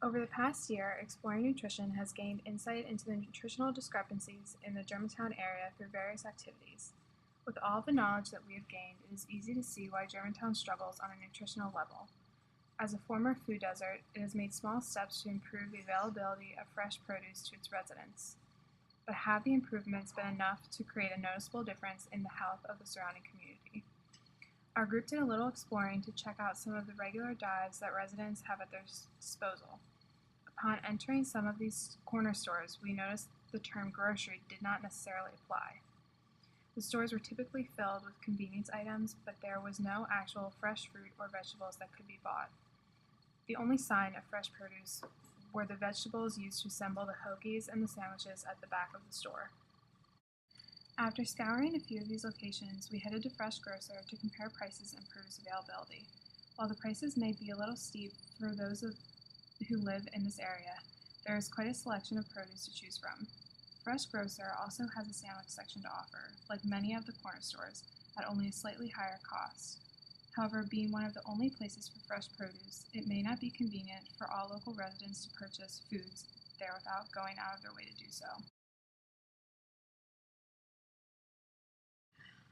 Over the past year, Exploring Nutrition has gained insight into the nutritional discrepancies in the Germantown area through various activities. With all the knowledge that we have gained, it is easy to see why Germantown struggles on a nutritional level. As a former food desert, it has made small steps to improve the availability of fresh produce to its residents. But have the improvements been enough to create a noticeable difference in the health of the surrounding community? Our group did a little exploring to check out some of the regular dives that residents have at their disposal. Upon entering some of these corner stores, we noticed the term grocery did not necessarily apply. The stores were typically filled with convenience items, but there was no actual fresh fruit or vegetables that could be bought. The only sign of fresh produce were the vegetables used to assemble the hoagies and the sandwiches at the back of the store. After scouring a few of these locations, we headed to Fresh Grocer to compare prices and produce availability. While the prices may be a little steep for those who live in this area, there is quite a selection of produce to choose from. Fresh Grocer also has a sandwich section to offer, like many of the corner stores, at only a slightly higher cost. However, being one of the only places for fresh produce, it may not be convenient for all local residents to purchase foods there without going out of their way to do so.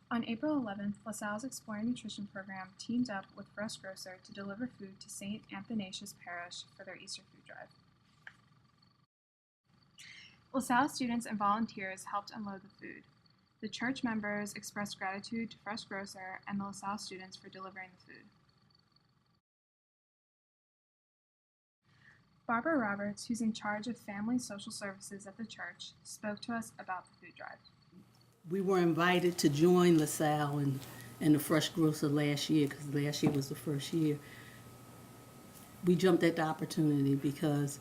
On April 11th, LaSalle's Exploring Nutrition program teamed up with Fresh Grocer to deliver food to St. Athanasius Parish for their Easter food drive. LaSalle students and volunteers helped unload the food. The church members expressed gratitude to Fresh Grocer and the LaSalle students for delivering the food. Barbara Roberts, who's in charge of family social services at the church, spoke to us about the food drive. We were invited to join LaSalle and the Fresh Grocer last year, because last year was the first year. We jumped at the opportunity because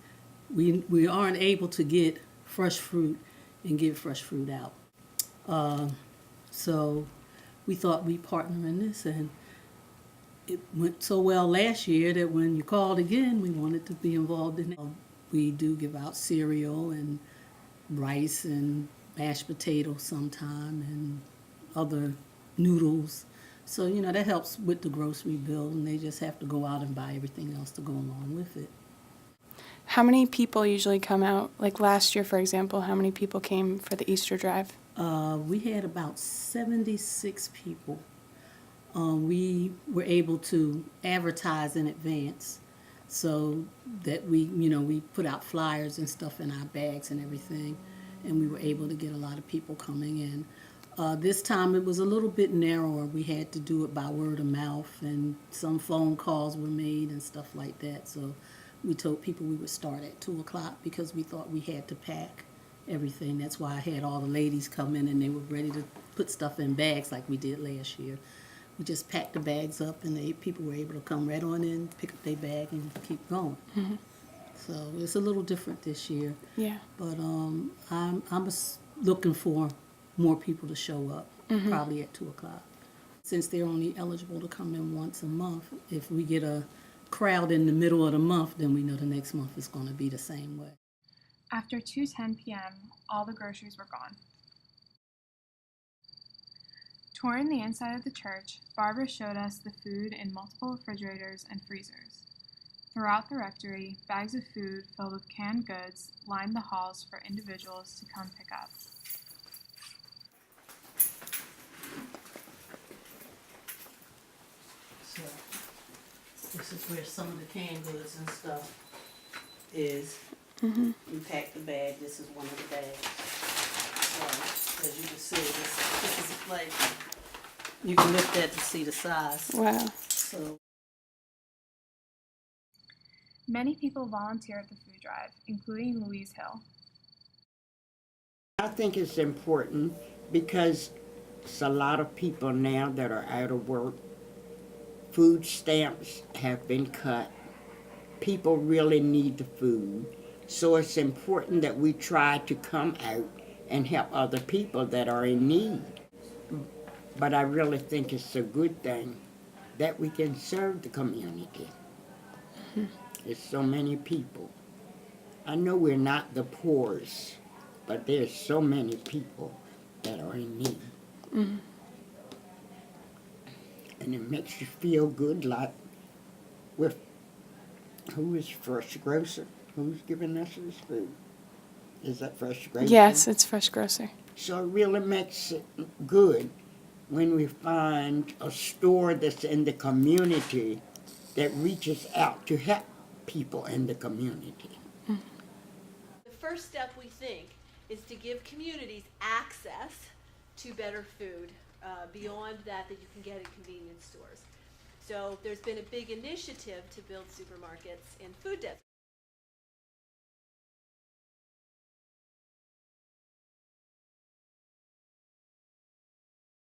we aren't able to get fresh fruit and give fresh fruit out. So we thought we'd partner in this, and it went so well last year that when you called again, we wanted to be involved in it. We do give out cereal and rice and mashed potatoes sometime and other noodles. So, that helps with the grocery bill, and they just have to go out and buy everything else to go along with it. How many people usually come out? Like last year, for example, how many people came for the Easter drive? We had about 76 people. We were able to advertise in advance so that we put out flyers and stuff in our bags and everything, and we were able to get a lot of people coming in. This time it was a little bit narrower. We had to do it by word of mouth, and some phone calls were made and stuff like that. So we told people we would start at 2 o'clock because we thought we had to pack everything. That's why I had all the ladies come in and they were ready to put stuff in bags like we did last year. We just packed the bags up, and people were able to come right on in, pick up their bag, and keep going. Mm-hmm. So it's a little different this year. Yeah. But I'm looking for more people to show up, probably at 2 o'clock. Since they're only eligible to come in once a month, if we get a crowd in the middle of the month, then we know the next month is going to be the same way. After 2:10 p.m., all the groceries were gone. Touring the inside of the church, Barbara showed us the food in multiple refrigerators and freezers. Throughout the rectory, bags of food filled with canned goods lined the halls for individuals to come pick up. So this is where some of the canned goods and stuff is. We packed the bag. This is one of the bags. So as you can see, this is a plate. You can lift that to see the size. Wow. So Many people volunteer at the food drive, including Louise Hill. I think it's important because it's a lot of people now that are out of work. Food stamps have been cut. People really need the food. So it's important that we try to come out and help other people that are in need. But I really think it's a good thing that we can serve the community. There's so many people. I know we're not the poorest, but there's so many people that are in need. Mm-hmm. And it makes you feel good, like we're Who is Fresh Grocer? Who's giving us this food? Is that Fresh Grocer? Yes, it's Fresh Grocer. So it really makes it good when we find a store that's in the community that reaches out to help people in the community. The first step, we think, is to give communities access to better food beyond that you can get in convenience stores. So there's been a big initiative to build supermarkets in food deserts.